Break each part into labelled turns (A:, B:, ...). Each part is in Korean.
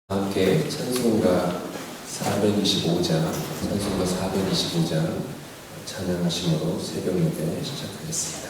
A: 함께 찬송가 425장 찬양하심으로 새벽 예배 시작하겠습니다.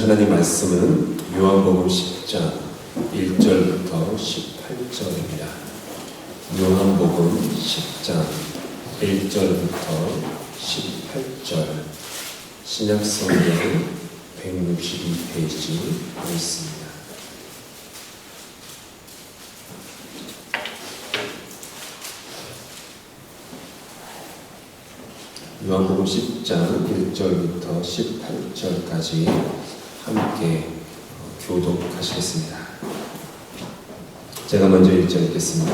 A: 하나님 말씀은 요한복음 10장 1절부터 18절입니다. 요한복음 10장 1절부터 18절 신약성경 162페이지에 있습니다. 요한복음 10장 1절부터 18절까지 함께 교독하시겠습니다. 제가 먼저 1절 읽겠습니다.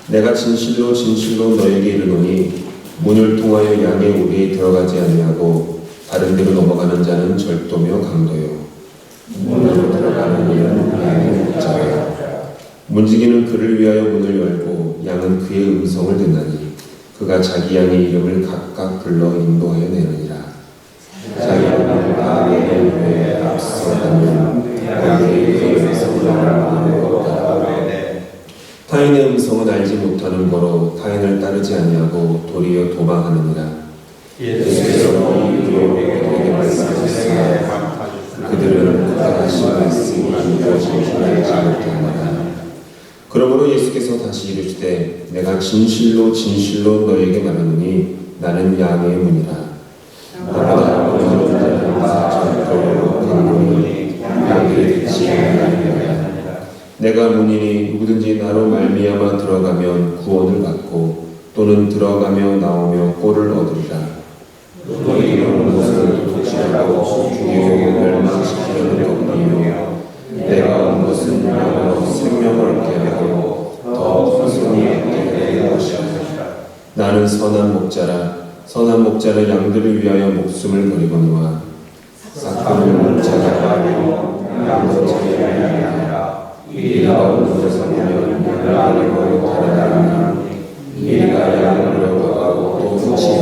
A: 내가 진실로 진실로 너에게 이르노니 문을 통하여 양의 우리에 들어가지 아니하고 다른 데로 넘어가는 자는 절도며 강도요 문으로 들어가는 이는 양의 목자라. 문지기는 그를 위하여 문을 열고 양은 그의 음성을 듣나니 그가 자기 양의 이름을 각각 불러 인도하여 내느니라. 자기 양을 가리는 후에 앞서 가면 거기에 그의 음성을 알아보는 것 없다. 타인의 음성은 알지 못하는 거로 타인을 따르지 아니하고 도리어 도망하느니라. 예수께서 이 이유로 그들에게 말씀하셨으나 그들은 그가 하신 말씀이 무엇인지 알지 못하느니라. 그러므로 예수께서 다시 이르시되 내가 진실로 진실로 너에게 말하노니 나는 양의 문이라. 나보다 먼저 온 자는 절도로 강도니 양들이 듣지 아니하느니라. 내가 문이니 누구든지 나로 말미암아 들어가면 구원을 받고 또는 들어가며 나오며 꼴을 얻으리라. 너희 온 것을 도취하고 죽이고 멸망시키려는 것이며 내가 온 것은 영원히 생명을 얻게 하고 더 풍성히 얻게 될 것이라. 나는 선한 목자라. 선한 목자는 양들을 위하여 목숨을 버리거니와 삭감을 목자가 아니요 양목자가 아니라 이리가 온 곳에서 보면 양을 버리고 달아나니 이리가 양을 버리고 가고 또 붙이니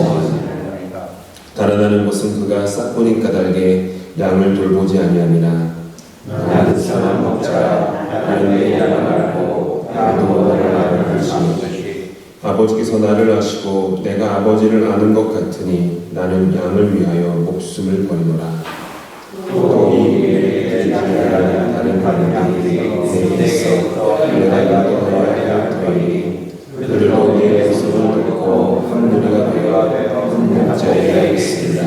A: 달아나는 것은 그가 싹보니 까닭에 양을 돌보지 아니함이나
B: 나는 선한 목자라. 나는 내 양을 알고 양도 나를 아듯이
A: 아버지께서 나를 아시고 내가 아버지를 아는 것 같으니 나는 양을 위하여 목숨을 버리노라. 또 이 일에 다른 사람들이 내게 있어 내가 인도하여야 할 터이니 그들도 내 목숨을 듣고 한 무리가 되어 한 목자에게 있으리라.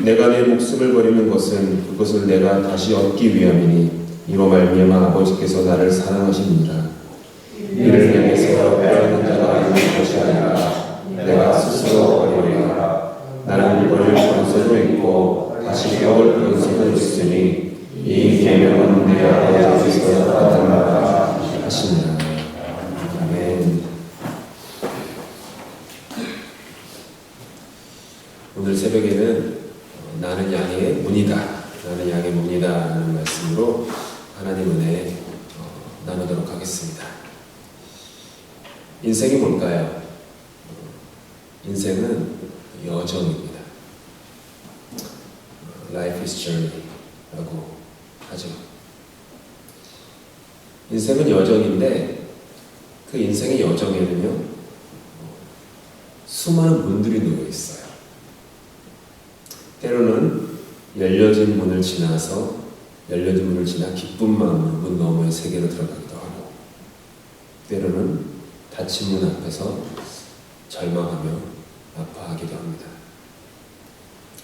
A: 내가 내 목숨을 버리는 것은 그것을 내가 다시 얻기 위함이니 이로 말미암아 아버지께서 나를 사랑하시느니라. 이를 향해서 빼앗는 자가 있는 것이 아니라 내가 스스로 버리리라. 나는 버릴 권세도 있고 다시 배울 권세도 있으니 이 계명은 내 아버지께서 받았노라 하시니라. 아멘. 오늘 새벽에는 나는 양의 문이다, 나는 양의 문이다 라는 말씀으로 하나님 은혜 나누도록 하겠습니다. 인생이 뭘까요? 인생은 여정입니다. Life is journey라고 하죠. 인생은 여정인데 그 인생의 여정에는요 수많은 문들이 놓여 있어요. 때로는 열려진 문을 지나 기쁜 마음으로 문 너머의 세계로 들어가기도 하고, 때로는 닫힌 문 앞에서 절망하며 아파하기도 합니다.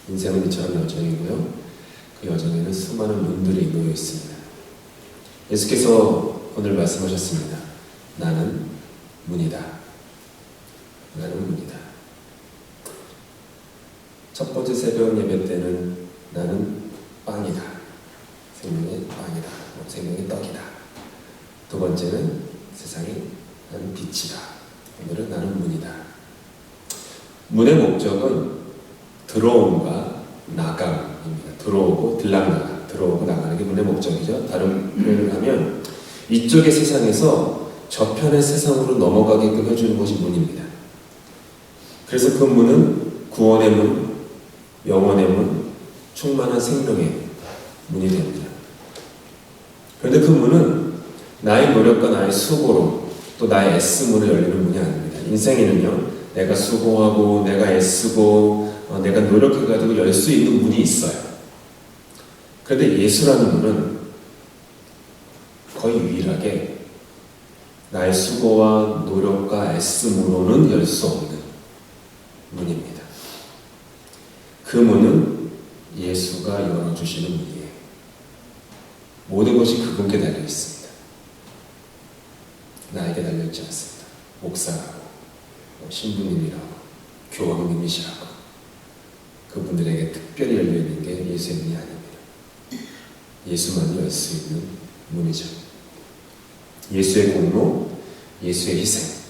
A: 인생은 이처럼 여정이고요. 그 여정에는 수많은 문들이 놓여 있습니다. 예수께서 오늘 말씀하셨습니다. 나는 문이다. 나는 문이다. 첫 번째 새벽 예배 때는 나는 빵이다. 생명의 빵이다. 생명의 떡이다. 두 번째는 세상이 나는 빛이다. 오늘은 나는 문이다. 문의 목적은 들어옴과 나감입니다. 들어오고 들락나가, 들어오고 나가는 게 문의 목적이죠. 다른 표현을 하면 이쪽의 세상에서 저편의 세상으로 넘어가게끔 해주는 것이 문입니다. 그래서 그 문은 구원의 문, 영원의 문, 충만한 생명의 문이 됩니다. 그런데 그 문은 나의 노력과 나의 수고로 또 나의 애씀으로 열리는 문이 아닙니다. 인생에는요, 내가 수고하고 내가 애쓰고 내가 노력해가지고 열 수 있는 문이 있어요. 그런데 예수라는 문은 거의 유일하게 나의 수고와 노력과 애씀으로는 열 수 없는 문입니다. 그 문은 예수가 열어주시는 문이에요. 모든 것이 그분께 달려있습니다. 나에게 달려있지 않습니다. 목사라고, 신부님이라고, 교황님이시라고 그분들에게 특별히 열려있는 게 예수의 문이 아닙니다. 예수만이 열 수 있는 문이죠. 예수의 공로, 예수의 희생,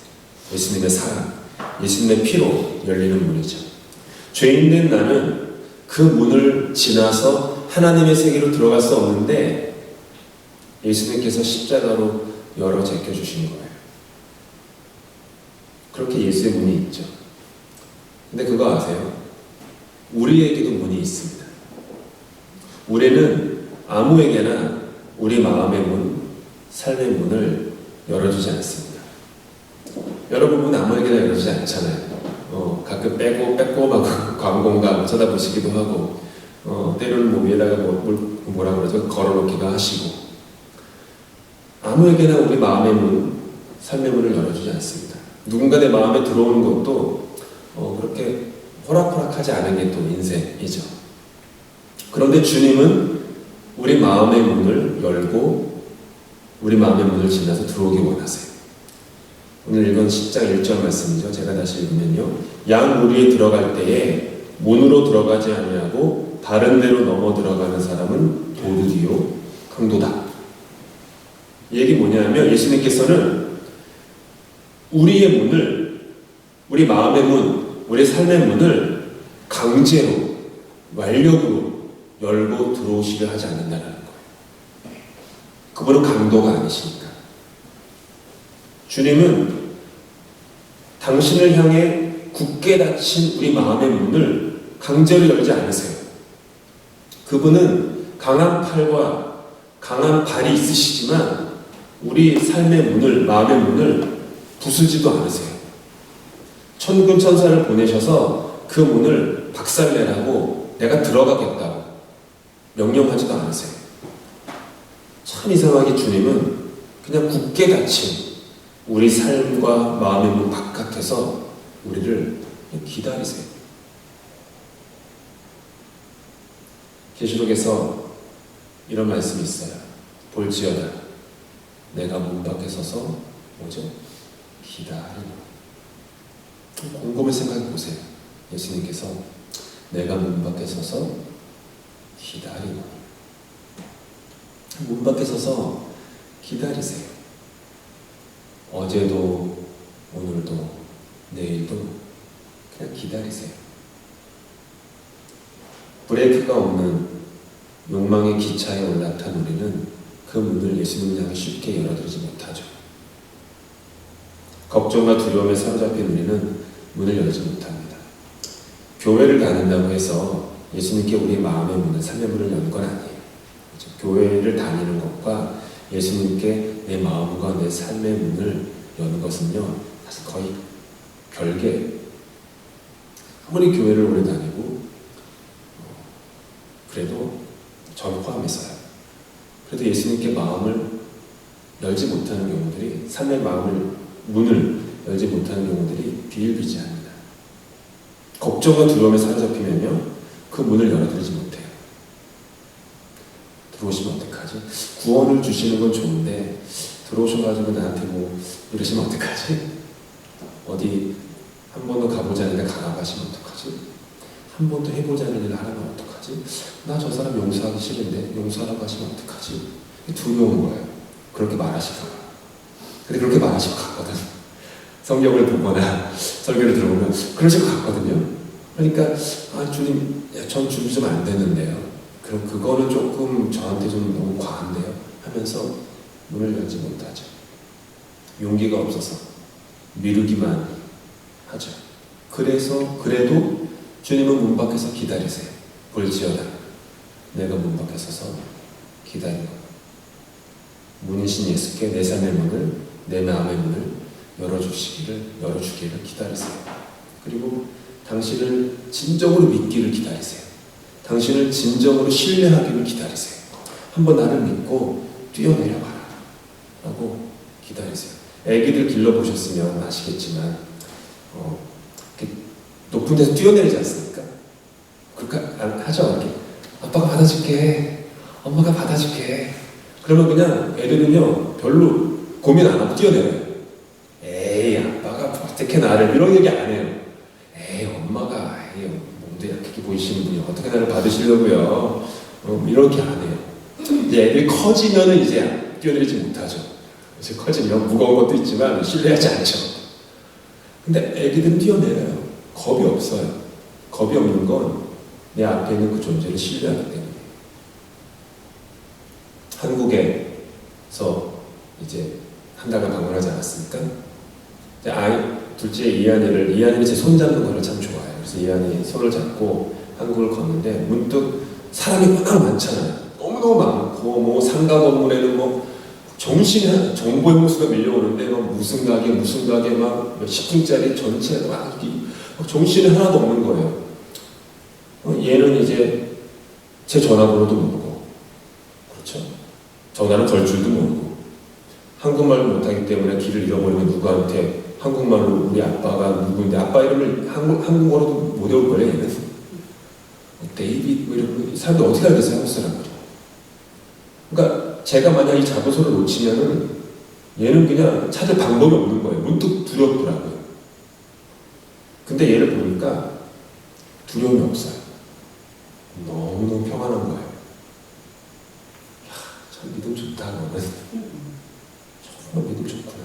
A: 예수님의 사랑, 예수님의 피로 열리는 문이죠. 죄인된 나는 그 문을 지나서 하나님의 세계로 들어갈 수 없는데 예수님께서 십자가로 열어 제껴주신 거예요. 그렇게 예수의 문이 있죠. 근데 그거 아세요? 우리에게도 문이 있습니다. 우리는 아무에게나 우리 마음의 문, 삶의 문을 열어주지 않습니다. 여러분 문 아무에게나 열어주지 않잖아요. 가끔 빼꼼하고 광공감 쳐다보시기도 하고, 때로는 뭐 위에다가 뭐라 그러죠? 걸어놓기도 하시고, 아무에게나 우리 마음의 문, 삶의 문을 열어주지 않습니다. 누군가 내 마음에 들어오는 것도 그렇게 호락호락하지 않은 게 또 인생이죠. 그런데 주님은 우리 마음의 문을 열고 우리 마음의 문을 지나서 들어오기 원하세요. 오늘 읽은 10장 1절 말씀이죠. 제가 다시 읽으면요. 양 무리에 들어갈 때에 문으로 들어가지 아니하고 다른 데로 넘어 들어가는 사람은 도둑이요 강도다. 이 얘기 뭐냐면 예수님께서는 우리의 문을, 우리 마음의 문, 우리 삶의 문을 강제로, 완력으로 열고 들어오시려 하지 않는다는 거예요. 그분은 강도가 아니시니까. 주님은 당신을 향해 굳게 닫힌 우리 마음의 문을 강제로 열지 않으세요. 그분은 강한 팔과 강한 발이 있으시지만 우리 삶의 문을, 마음의 문을 부수지도 않으세요. 천군 천사를 보내셔서 그 문을 박살내라고 내가 들어가겠다고 명령하지도 않으세요. 참 이상하게 주님은 그냥 굳게 닫힌 우리 삶과 마음의 문 바깥에서 우리를 기다리세요. 계시록에서 이런 말씀이 있어요. 볼지어다 내가 문 밖에 서서 뭐죠? 기다리노라. 곰곰이 생각해 보세요. 예수님께서 내가 문 밖에 서서 기다리노라. 문 밖에 서서 기다리세요. 어제도 오늘도 내일도 그냥 기다리세요. 브레이크가 없는 욕망의 기차에 올라탄 우리는 그 문을 예수님을 향해 쉽게 열어드리지 못하죠. 걱정과 두려움에 사로잡힌 우리는 문을 열지 못합니다. 교회를 다닌다고 해서 예수님께 우리 마음의 문을, 삶의 문을 연 건 아니에요. 교회를 다니는 것과 예수님께 내 마음과 내 삶의 문을 여는 것은요, 사실 거의 별개예요. 아무리 교회를 오래 다니고 그래도 저를 포함해서요. 그래도 예수님께 마음을 열지 못하는 경우들이, 삶의 문을 열지 못하는 경우들이 비일비재합니다. 걱정과 두려움에 사로잡히면요, 그 문을 열어드리지 못해요. 들어오시면 어떡하지? 구원을 주시는 건 좋은데 들어오셔가지고 나한테 뭐 이러시면 어떡하지? 어디 한 번도 가보자는데 가라가시면 어떡하지? 한 번도 해보자는 일을 하라면 어떡하지? 나 저 사람 용서하기 싫은데 용서하라고 하시면 어떡하지? 두려운 거예요. 그렇게 말하시다가. 근데 그렇게 말하시고 갔거든. 성경을 보거나 설교를 들어보면 그런 식으로 갔거든요. 그러니까 주님, 전 준비 좀 안 되는데요. 그럼 그거는 조금 저한테 좀 너무 과한데요 하면서 문을 열지 못하죠. 용기가 없어서 미루기만 하죠. 그래도 주님은 문 밖에서 기다리세요. 볼지어다 내가 문 밖에 서서 기다리고 문이신 예수께 내 삶의 문을, 내 마음의 문을 열어주기를 기다리세요. 그리고 당신을 진정으로 믿기를 기다리세요. 당신을 진정으로 신뢰하기를 기다리세요. 한번 나를 믿고 뛰어내려봐라 라고 기다리세요. 애기들 길러보셨으면 아시겠지만 높은 데서 뛰어내리지 않습니까? 그렇게 하죠. 이렇게 아빠가 받아줄게, 엄마가 받아줄게. 그러면 그냥 애들은요 별로 고민 안 하고 뛰어내려요. 에이 아빠가 어떻게 나를, 이런 얘기 안 해요. 에이 엄마가 몸도 약하게 보이시는 분이 어떻게 나를 받으시려고요. 이렇게 안 해요. 이제 애들이 커지면은 이제 뛰어내리지 못하죠. 이제 커지면 무거운 것도 있지만 신뢰하지 않죠. 근데 애기들은 뛰어내려요. 겁이 없어요. 겁이 없는 건 내 앞에 있는 그 존재를 신뢰하기 때문에. 한국에서 이제 한 달간 방문하지 않았습니까? 둘째 이한이를 제 손 잡는 거를 참 좋아해요. 그래서 이한이 손을 잡고 한국을 걷는데 문득 사람이 워낙 많잖아요. 너무너무 많고 뭐 상가 건물에는 뭐 정보의 홍수가 밀려오는데 막 무슨 가게 막 몇십 분짜리 전체가 막 정신이 하나도 없는 거예요. 얘는 이제 제 전화번호도 모르고, 그렇죠? 전화를 걸 줄도 모르고, 한국말을 못하기 때문에 길을 잃어버리면 누구한테 한국말로 우리 아빠가 누구인데 아빠 이름을 한국어로도 못 외울 거예요. 얘는 데이빗 뭐 이런 사람들 어떻게 알겠어요? 한국 사람들이. 그러니까 제가 만약 이 자소서를 놓치면은 얘는 그냥 찾을 방법이 없는 거예요. 문득 두렵더라고요. 근데 얘를 보니까 두려움이 없어요. 너무너무 평안한 거예요. 참 믿음 좋다. 정말 믿음 좋구나.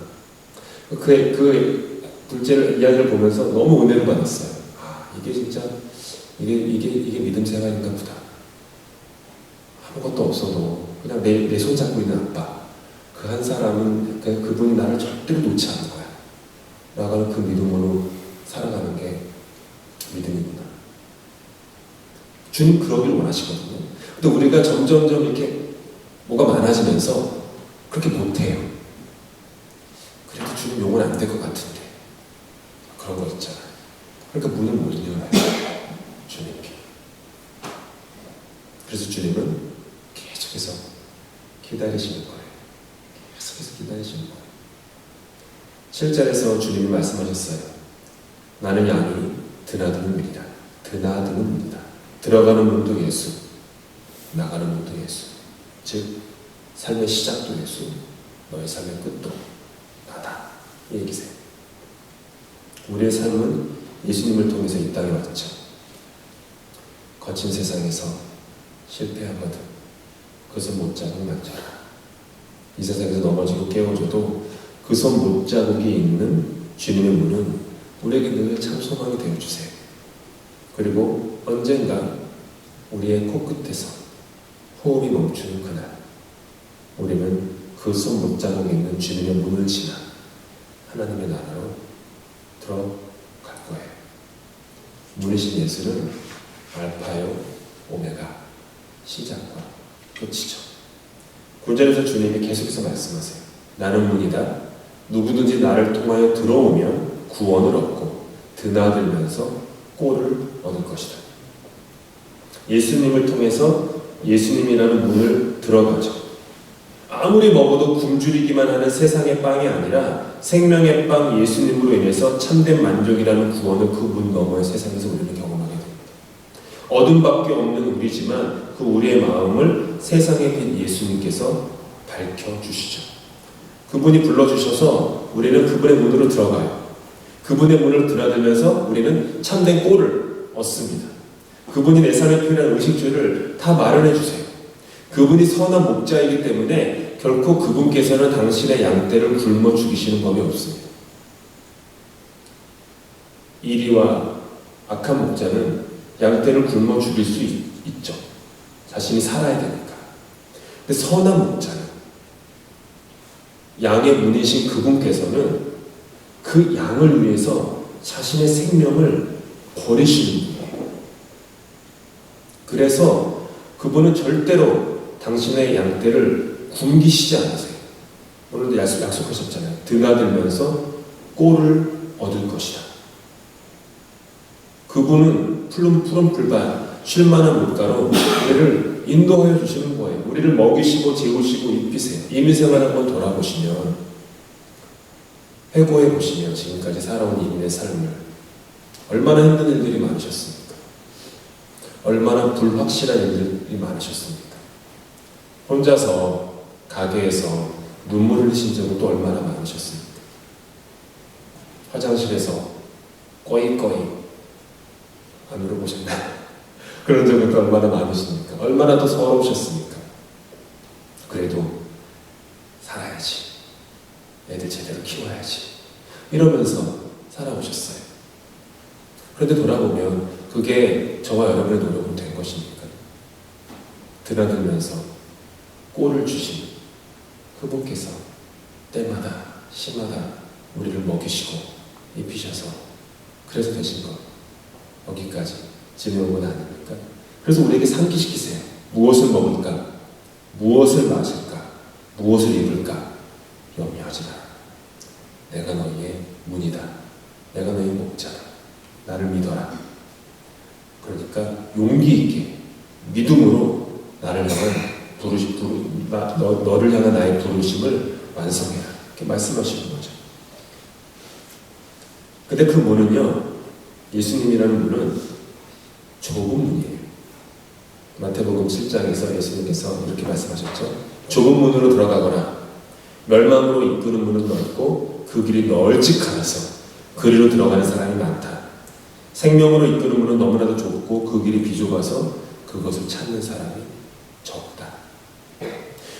A: 그 둘째 이야기를 보면서 너무 은혜를 받았어요. 이게 진짜 이게 믿음 생활인가 보다. 아무것도 없어도 그냥 내 손 잡고 있는 아빠, 그 한 사람은 그분이 나를 절대로 놓지 않는 거야. 나가는 그 믿음으로 살아가는 게 믿음이구나. 주님 그러기를 원하시거든요. 근데 우리가 점점점 이렇게 뭐가 많아지면서 그렇게 못해요. 그래도 주님 용은 안 될 것 같은데 그런 거 있잖아요. 그러니까 문을 못 열어요. 주님께. 그래서 주님은 계속해서 기다리시는 거예요. 계속해서 기다리시는 거예요. 7절에서 주님이 말씀하셨어요. 나는 양이 드나드는 문이다. 드나드는 문이다. 들어가는 문도 예수, 나가는 문도 예수. 즉 삶의 시작도 예수, 너의 삶의 끝도 나다. 이 얘기세요. 우리의 삶은 예수님을 통해서 이 땅에 왔죠. 거친 세상에서 실패하거든 그 손 못자국 만져라. 이 세상에서 넘어지고 깨워져도 그 손 못자국이 있는 주님의 문은 우리에게 늘 참 소망이 되어주세요. 그리고 언젠가 우리의 코끝에서 호흡이 멈추는 그날 우리는 그 손 못자국이 있는 주님의 문을 지나 하나님의 나라로 들어갈 거예요. 문이신 예수는 알파요 오메가 시작과 끝이죠. 9절에서 주님이 계속해서 말씀하세요. 나는 문이다. 누구든지 나를 통하여 들어오면 구원을 얻고 드나들면서 꼴을 얻을 것이다. 예수님을 통해서 예수님이라는 문을 들어가죠. 아무리 먹어도 굶주리기만 하는 세상의 빵이 아니라 생명의 빵 예수님으로 인해서 참된 만족이라는 구원을 그 문 너머의 세상에서 우리는 경험하게 됩니다. 어둠밖에 없는 우리지만 그 우리의 마음을 세상의 빛 예수님께서 밝혀주시죠. 그분이 불러주셔서 우리는 그분의 문으로 들어가요. 그분의 문을 드나들면서 우리는 참된 꼴을 얻습니다. 그분이 내 삶에 필요한 의식주를 다 마련해 주세요. 그분이 선한 목자이기 때문에 결코 그분께서는 당신의 양떼를 굶어 죽이시는 법이 없습니다. 이리와 악한 목자는 양떼를 굶어 죽일 수 있죠. 자신이 살아야 되니까. 근데 선한 목자는 양의 문이신 그분께서는 그 양을 위해서 자신의 생명을 버리시는 분이에요. 그래서 그분은 절대로 당신의 양떼를 굶기시지 않으세요. 오늘도 약속하셨잖아요. 드나들면서 꼴을 얻을 것이다. 그분은 푸른 풀밭 쉴만한 물가로 우리를 인도하여 주시는 거예요. 우리를 먹이시고 재우시고 입히세요. 이민생활 한번 돌아보시면 회고해 보시면 지금까지 살아온 이민의 삶을 얼마나 힘든 일들이 많으셨습니까? 얼마나 불확실한 일들이 많으셨습니까? 혼자서 가게에서 눈물 흘리신 적은 또 얼마나 많으셨습니까? 화장실에서 꺼이꺼이 안 울어보셨나요? 그런 적은 또 얼마나 많으십니까? 얼마나 더 서러우셨습니까? 그래도 살아야지. 애들 제대로 키워야지. 이러면서 살아오셨어요. 그런데 돌아보면 그게 저와 여러분의 노력은 된 것입니까? 드나들면서 꼴을 주신 그분께서 때마다 시마다 우리를 먹이시고 입히셔서 그래서 되신 것 여기까지 지내온 건 아닙니까? 그래서 우리에게 상기시키세요. 무엇을 먹을까? 무엇을 마실까? 무엇을 입을까? 염려하지 마라. 내가 너희의 문이다. 내가 너희의 목자다. 나를 믿어라. 그러니까 용기 있게 믿음으로 나를 향한 너를 향한 나의 부르심을 완성해라. 이렇게 말씀하시는 거죠. 근데 그 문은요, 예수님이라는 문은 좁은 문이에요. 마태복음 7장에서 예수님께서 이렇게 말씀하셨죠. 좁은 문으로 들어가거나 멸망으로 이끄는 문은 넓고 그 길이 널찍하여서 그리로 들어가는 사람이 많다. 생명으로 이끄는 문은 너무나도 좁고 그 길이 비좁아서 그것을 찾는 사람이 적다.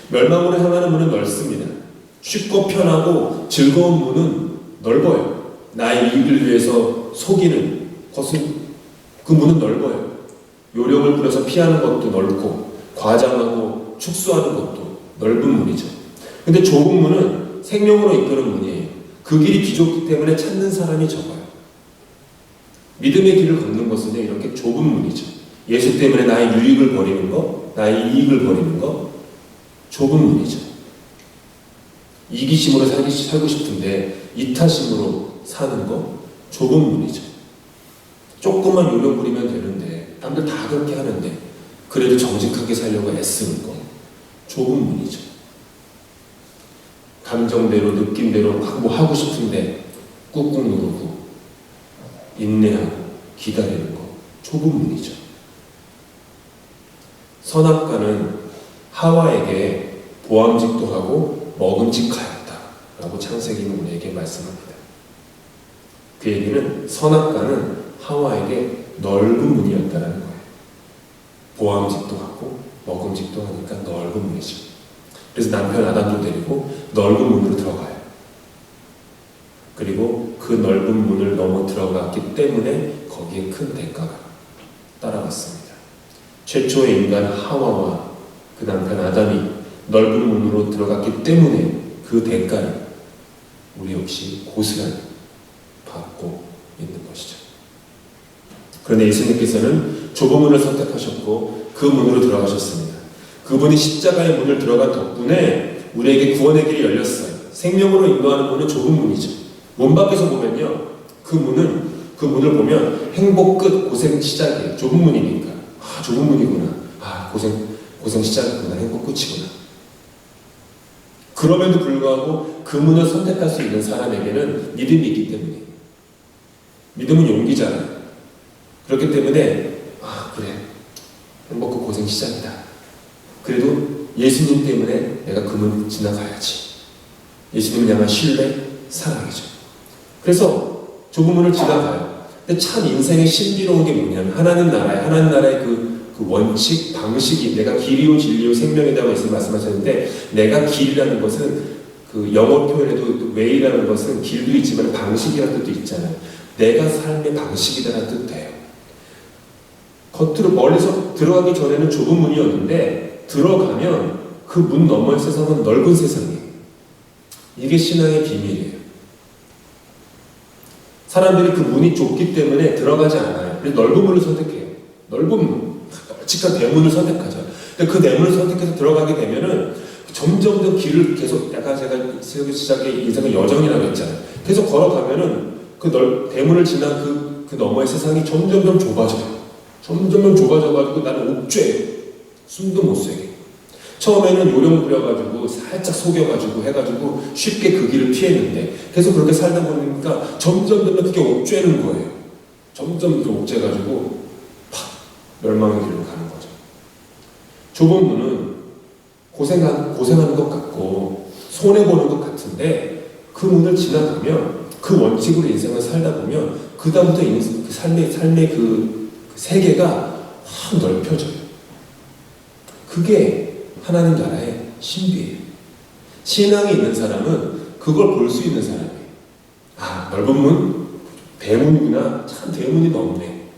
A: 멸망으로 향하는 문은 넓습니다. 쉽고 편하고 즐거운 문은 넓어요. 나의 이익을 위해서 속이는 것은 그 문은 넓어요. 요령을 부려서 피하는 것도 넓고 과장하고 축소하는 것도 넓은 문이죠. 근데 좁은 문은 생명으로 이끄는 문이에요. 그 길이 비좁기 때문에 찾는 사람이 적어요. 믿음의 길을 걷는 것은 이렇게 좁은 문이죠. 예수 때문에 나의 유익을 버리는 거, 나의 이익을 버리는 거, 좁은 문이죠. 이기심으로 살고 싶은데 이타심으로 사는 거, 좁은 문이죠. 조금만 요령 부리면 되는데, 남들 다 그렇게 하는데, 그래도 정직하게 살려고 애쓰는 거, 좁은 문이죠. 감정대로, 느낌대로 뭐 하고 싶은데, 꾹꾹 누르고, 인내하고, 기다리는 거, 좁은 문이죠. 선악과는 하와에게 보암직도 하고 먹음직하였다 라고 창세기는 우리에게 말씀합니다. 그 얘기는 선악과는 하와에게 넓은 문이었다는 거예요. 보암직도 하고 먹음직도 하니까 넓은 문이죠. 그래서 남편 아담도 데리고 넓은 문으로 들어가요. 그리고 그 넓은 문을 넘어 들어갔기 때문에 거기에 큰 대가가 따라왔습니다. 최초의 인간 하와와 그 남편 아담이 넓은 문으로 들어갔기 때문에 그 대가를 우리 역시 고스란히 받고 있는 것이죠. 그런데 예수님께서는 좁은 문을 선택하셨고 그 문으로 들어가셨습니다. 그분이 십자가의 문을 들어간 덕분에 우리에게 구원의 길이 열렸어요. 생명으로 인도하는 문은 좁은 문이죠. 문 밖에서 보면요, 그 문을 보면 행복 끝, 고생 시작이에요. 좁은 문이니까. 아, 좁은 문이구나. 아, 고생 시작이구나. 행복 끝이구나. 그럼에도 불구하고 그 문을 선택할 수 있는 사람에게는 믿음이 있기 때문에. 믿음은 용기잖아요. 그렇기 때문에 아, 그래. 행복 끝 고생 시작이다. 그래도 예수님 때문에 내가 그 문 지나가야지. 예수님을 향한 신뢰, 사랑이죠. 그래서 좁은 문을 지나가요. 근데 참 인생의 신비로운 게 뭐냐면 하나님 나라의 그 원칙, 방식이 내가 길이요 진리요 생명이라고 예수님 말씀하셨는데 내가 길이라는 것은 그 영어 표현에도 way라는 것은 길도 있지만 방식이라는 뜻도 있잖아요. 내가 삶의 방식이라는 뜻도 돼요. 겉으로 멀리서 들어가기 전에는 좁은 문이었는데 들어가면 그 문 너머의 세상은 넓은 세상이에요. 이게 신앙의 비밀이에요. 사람들이 그 문이 좁기 때문에 들어가지 않아요. 그래서 넓은 문을 선택해요. 넓은 문, 널찍한 대문을 선택하죠. 근데 그 대문을 선택해서 들어가게 되면은 점점 더 길을 계속, 약간 제가 시작의 인생의 여정이라고 했잖아요. 계속 걸어가면은 그 대문을 지난 그 너머의 세상이 점점 좁아져요. 점점 좁아져가지고 나는 옥죄예요. 숨도 못 쉬게. 처음에는 요령 부려가지고 살짝 속여가지고 해가지고 쉽게 그 길을 피했는데 계속 그렇게 살다 보니까 점점 그게 옥죄는 거예요. 점점 옥죄가지고 팍 멸망의 길로 가는 거죠. 좁은 문은 고생하는 것 같고 손해보는 것 같은데 그 문을 지나가면 그 원칙으로 인생을 살다 보면 그 다음부터 그 삶의 그 세계가 확 넓혀져요. 그게 하나님 나라의 신비예요. 신앙이 있는 사람은 그걸 볼 수 있는 사람이에요. 아, 넓은 문? 대문이구나. 참 대문이 넓네.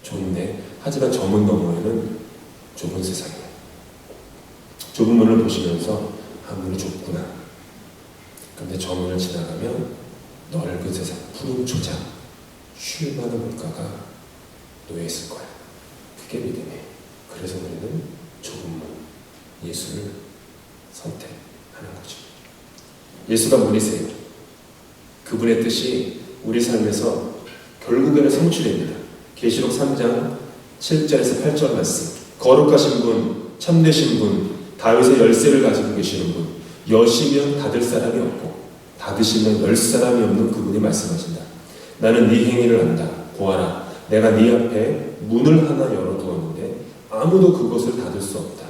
A: 좋은데 하지만 저 문 너머에는 좁은 세상이에요. 좁은 문을 보시면서 아, 문이 좁구나. 근데 저 문을 지나가면 넓은 세상, 푸른 초장, 쉴 만한 물가가 놓여 있을 거야. 그게 믿음이에요. 그래서 우리는 좁은 문, 예수를 선택하는 거죠. 예수가 문이세요. 그분의 뜻이 우리 삶에서 결국에는 성취됩니다. 계시록 3장 7절에서 8절 말씀. 거룩하신 분, 참되신 분, 다윗의 열쇠를 가지고 계시는 분, 여시면 닫을 사람이 없고 닫으시면 열 사람이 없는 그분이 말씀하신다. 나는 네 행위를 안다. 보아라, 내가 네 앞에 문을 하나 열어두었는데 아무도 그것을 닫을 수 없다.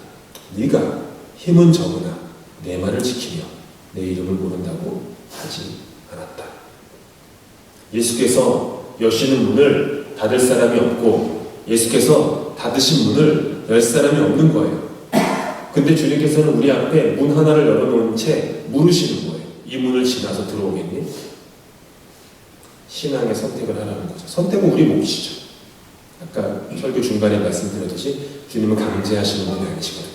A: 네가 힘은 적으나 내 말을 지키며 내 이름을 모른다고 하지 않았다. 예수께서 여시는 문을 닫을 사람이 없고 예수께서 닫으신 문을 열 사람이 없는 거예요. 근데 주님께서는 우리 앞에 문 하나를 열어놓은 채 물으시는 거예요. 이 문을 지나서 들어오겠니? 신앙의 선택을 하라는 거죠. 선택은 우리 몫이죠. 아까 설교 중간에 말씀드렸듯이 주님은 강제하시는 분이 아니시거든요.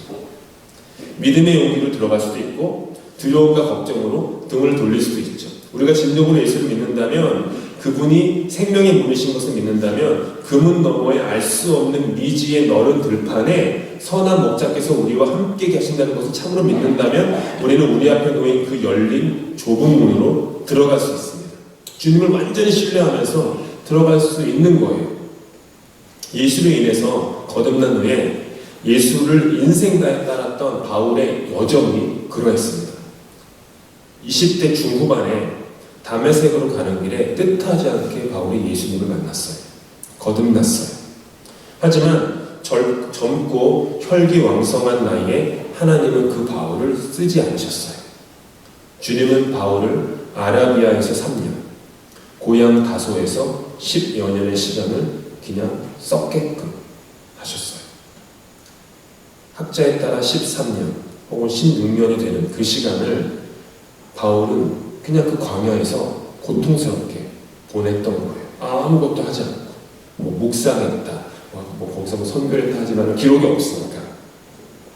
A: 믿음의 용기로 들어갈 수도 있고 두려움과 걱정으로 등을 돌릴 수도 있죠. 우리가 진정으로 예수를 믿는다면 그 그분이 생명의 문이신 것을 믿는다면 그 문 너머에 알 수 없는 미지의 넓은 들판에 선한 목자께서 우리와 함께 계신다는 것을 참으로 믿는다면 우리는 우리 앞에 놓인 그 열린 좁은 문으로 들어갈 수 있습니다. 주님을 완전히 신뢰하면서 들어갈 수 있는 거예요. 예수로 인해서 거듭난 후에 예수를 인생다에 따랐던 바울의 여정이 그러했습니다. 20대 중후반에 다메섹으로 가는 길에 뜻하지 않게 바울이 예수님을 만났어요. 거듭났어요. 하지만 젊고 혈기왕성한 나이에 하나님은 그 바울을 쓰지 않으셨어요. 주님은 바울을 아라비아에서 3년, 고향 다소에서 10여 년의 시간을 그냥 썩게끔 하셨어요. 학자에 따라 13년 혹은 16년이 되는 그 시간을 바울은 그냥 그 광야에서 고통스럽게 보냈던 거예요. 아무것도 하지 않고 묵상했다, 거기서 선교를 하지만 기록이 없으니까.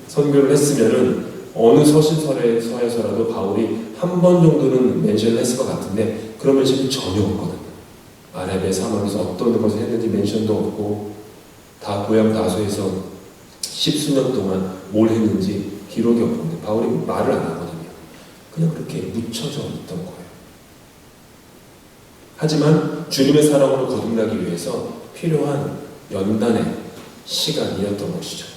A: 선교를 했으면은 어느 서신서에서라도 바울이 한 번 정도는 멘션을 했을 것 같은데 그런 멘션이 전혀 없거든요. 아라비아 사막에서 어떤 것을 했는지 멘션도 없고 다 고향 다소에서 10수년 동안 뭘 했는지 기록이 없는데 바울이 말을 안 하거든요. 그냥 그렇게 묻혀져 있던 거예요. 하지만 주님의 사랑으로 거듭나기 위해서 필요한 연단의 시간이었던 것이죠.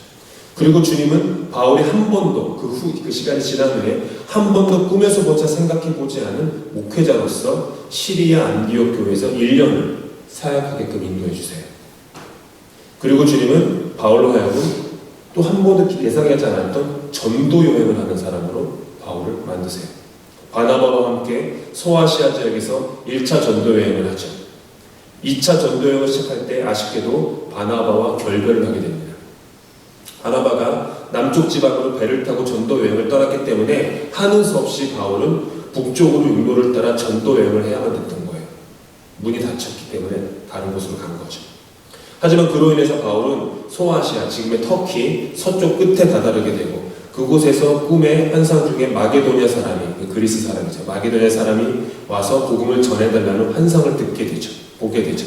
A: 그리고 주님은 바울이 한 번도 그 시간이 지난 후에 한 번도 꿈에서조차 생각해보지 않은 목회자로서 시리아 안디옥 교회에서 1년을 사역하게끔 인도해 주세요. 그리고 주님은 바울로 하여금 또 한 번도 예상하지 않았던 전도 여행을 하는 사람으로 바울을 만드세요. 바나바와 함께 소아시아 지역에서 1차 전도 여행을 하죠. 2차 전도 여행을 시작할 때 아쉽게도 바나바와 결별을 하게 됩니다. 바나바가 남쪽 지방으로 배를 타고 전도 여행을 떠났기 때문에 하는 수 없이 바울은 북쪽으로 육로를 따라 전도 여행을 해야만 됐던 거예요. 문이 닫혔기 때문에 다른 곳으로 간 거죠. 하지만 그로 인해서 바울은 소아시아, 지금의 터키 서쪽 끝에 다다르게 되고 그곳에서 꿈의 환상 중에 마게도냐 사람이, 그리스 사람이죠. 마게도냐 사람이 와서 복음을 전해달라는 환상을 보게 되죠.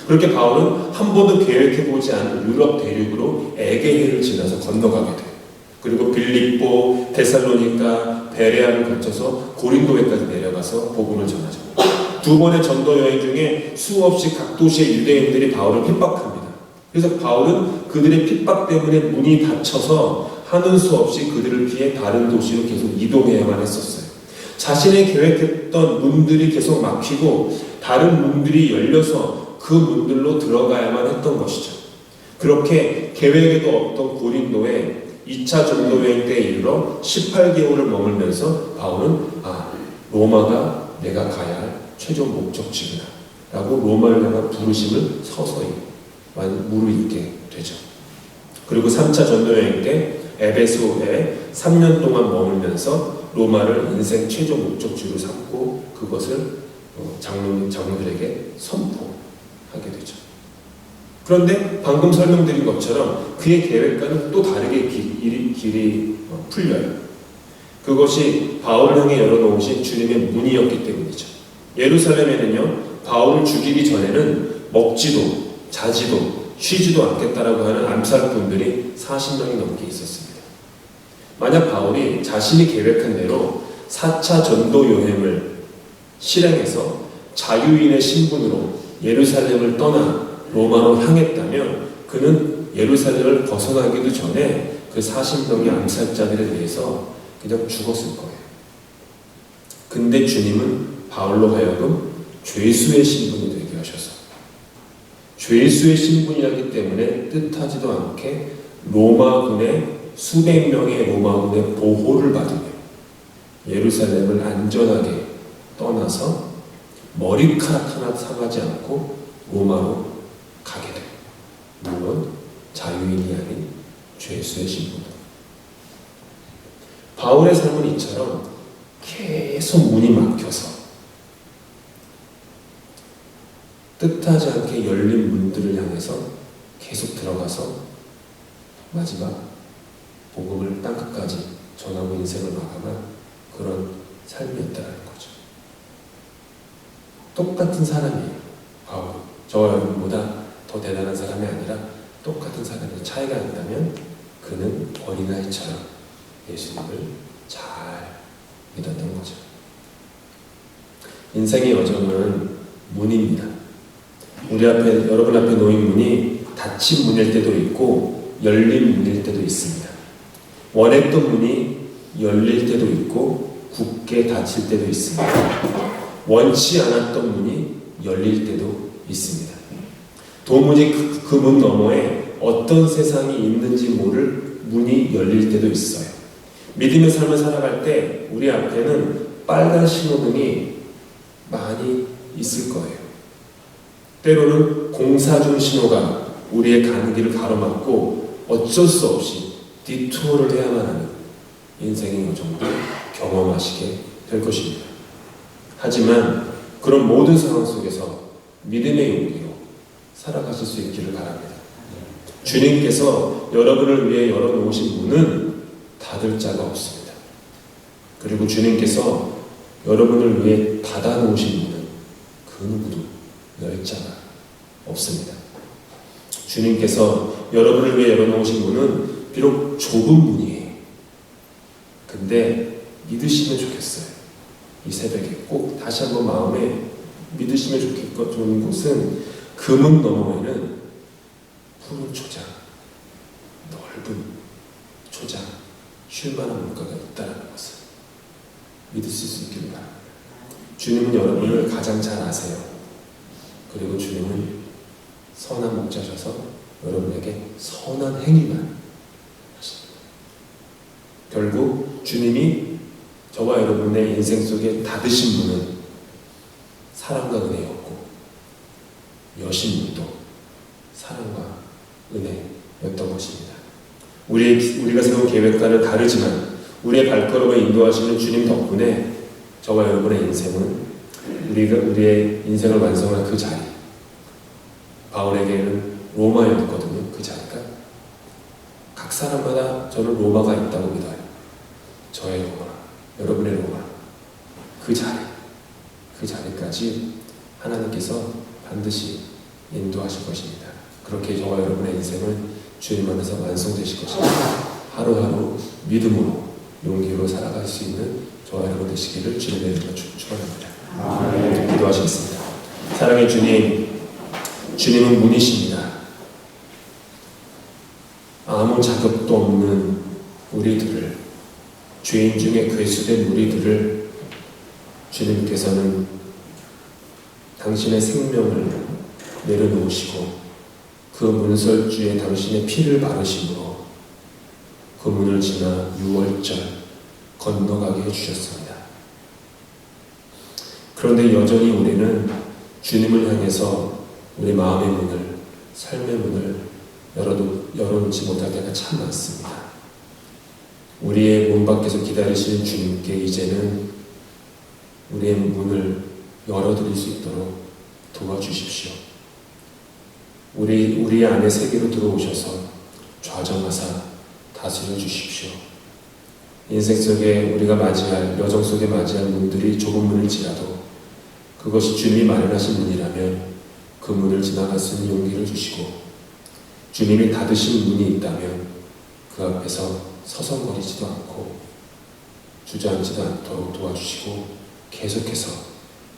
A: 그렇게 바울은 한 번도 계획해보지 않은 유럽 대륙으로 에게해를 지나서 건너가게 돼요. 그리고 빌립보, 데살로니가, 베레아를 거쳐서 고린도에까지 내려가서 복음을 전하죠. 두 번의 전도 여행 중에 수없이 각 도시의 유대인들이 바울을 핍박합니다. 그래서 바울은 그들의 핍박 때문에 문이 닫혀서 하는 수 없이 그들을 피해 다른 도시로 계속 이동해야만 했었어요. 자신이 계획했던 문들이 계속 막히고 다른 문들이 열려서 그 문들로 들어가야만 했던 것이죠. 그렇게 계획에도 없던 고린도에 2차 전도 여행 때에 이르러 18개월을 머물면서 바울은 로마가 내가 가야 할 최종 목적지구나 라고 로마를 향한 부르심을 서서히 무르익게 되죠. 그리고 3차 전도 여행 때 에베소에 3년 동안 머물면서 로마를 인생 최종 목적지로 삼고 그것을 장로들에게 선포하게 되죠. 그런데 방금 설명드린 것처럼 그의 계획과는 또 다르게 길이 풀려요. 그것이 바울을 향해 열어놓으신 주님의 문이었기 때문이죠. 예루살렘에는요, 바울을 죽이기 전에는 먹지도 자지도 쉬지도 않겠다라고 하는 암살꾼들이 40명이 넘게 있었습니다. 만약 바울이 자신이 계획한 대로 4차 전도 여행을 실행해서 자유인의 신분으로 예루살렘을 떠나 로마로 향했다면 그는 예루살렘을 벗어나기도 전에 그 40명의 암살자들에 대해서 그냥 죽었을 거예요. 근데 주님은 바울로 하여금 죄수의 신분이 되게 하셔서 죄수의 신분이었기 때문에 뜻하지도 않게 로마군의 수백 명의 로마군의 보호를 받으며 예루살렘을 안전하게 떠나서 머리카락 하나 상하지 않고 로마로 가게 돼요. 물론 자유인이 아닌 죄수의 신분으로. 바울의 삶은 이처럼 계속 문이 막혀서 뜻하지 않게 열린 문들을 향해서 계속 들어가서 마지막 복음을 땅끝까지 전하고 인생을 마감한 그런 삶이었다는 거죠. 똑같은 사람이에요.
C: 저와 여러분보다 더 대단한 사람이 아니라 똑같은 사람의 차이가 있다면 그는 어린아이처럼 예수님을 잘 믿었던 거죠. 인생의 여정은 문입니다. 여러분 앞에 놓인 문이 닫힌 문일 때도 있고 열린 문일 때도 있습니다. 원했던 문이 열릴 때도 있고 굳게 닫힐 때도 있습니다. 원치 않았던 문이 열릴 때도 있습니다. 도무지 그 문 너머에 어떤 세상이 있는지 모를 문이 열릴 때도 있어요. 믿음의 삶을 살아갈 때 우리 앞에는 빨간 신호등이 많이 있을 거예요. 때로는 공사 중 신호가 우리의 가는 길을 가로막고 어쩔 수 없이 디투어를 해야만 하는 인생의 여정도 경험하시게 될 것입니다. 하지만 그런 모든 상황 속에서 믿음의 용기로 살아가실 수 있기를 바랍니다. 주님께서 여러분을 위해 열어놓으신 문은 닫을 자가 없습니다. 그리고 주님께서 여러분을 위해 닫아놓으신 문은 그 누구도 열 자가 없습니다. 주님께서 여러분을 위해 열어놓으신 문은 비록 좁은 문이에요. 근데 믿으시면 좋겠어요. 이 새벽에 꼭 다시 한번 마음에 믿으시면 좋은 곳은 그 문 너머에는 푸른 초장, 넓은 초장, 쉴만한 물가가 있다는 것을 믿으실 수 있기를 바랍니다. 주님은 여러분을 가장 잘 아세요. 그리고 주님은 선한 목자셔서 여러분에게 선한 행위만 하십니다. 결국 주님이 저와 여러분의 인생 속에 닫으신 문은 사랑과 은혜였고 여신 문도 사랑과 은혜였던 것입니다. 우리가 세운 계획과는 다르지만 우리의 발걸음을 인도하시는 주님 덕분에 저와 여러분의 인생은 우리의 인생을 완성한 그 자리, 바울에게는 로마였거든요. 그 자리가 각 사람마다 저는 로마가 있다고 믿어요. 저의 로마, 여러분의 로마, 그 자리까지 하나님께서 반드시 인도하실 것입니다. 그렇게 저와 여러분의 인생을 주님 안에서 완성되실 것입니다. 하루하루 믿음으로 용기로 살아갈 수 있는 저와 여러분 되시기를 주님의 이름으로 축원합니다. 기도하시겠습니다. 사랑의 주님, 주님은 문이십니다. 아무 자격도 없는 우리들을, 죄인 중에 괴수된 우리들을 주님께서는 당신의 생명을 내려놓으시고 그 문설주에 당신의 피를 바르심으로 그 문을 지나 유월절 건너가게 해주셨습니다. 그런데 여전히 우리는 주님을 향해서 우리 마음의 문을, 삶의 문을 열어놓지 못할 때가 참 많습니다. 우리의 문 밖에서 기다리시는 주님께 이제는 우리의 문을 열어드릴 수 있도록 도와주십시오. 우리 안에 세계로 들어오셔서 좌정하사 다스려 주십시오. 인생 속에 우리가 맞이할, 여정 속에 맞이할 문들이 좁은 문일지라도 그것이 주님이 마련하신 문이라면 그 문을 지나갈 수 있는 용기를 주시고, 주님이 닫으신 문이 있다면 그 앞에서 서성거리지도 않고 주저앉지도 않도록 도와주시고 계속해서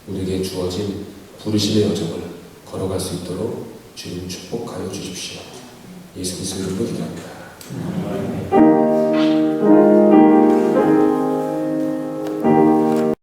C: 우리에게 주어진 부르심의 여정을 걸어갈 수 있도록 주님 축복하여 주십시오. 예수 그리스도 이름으로 기도합니다.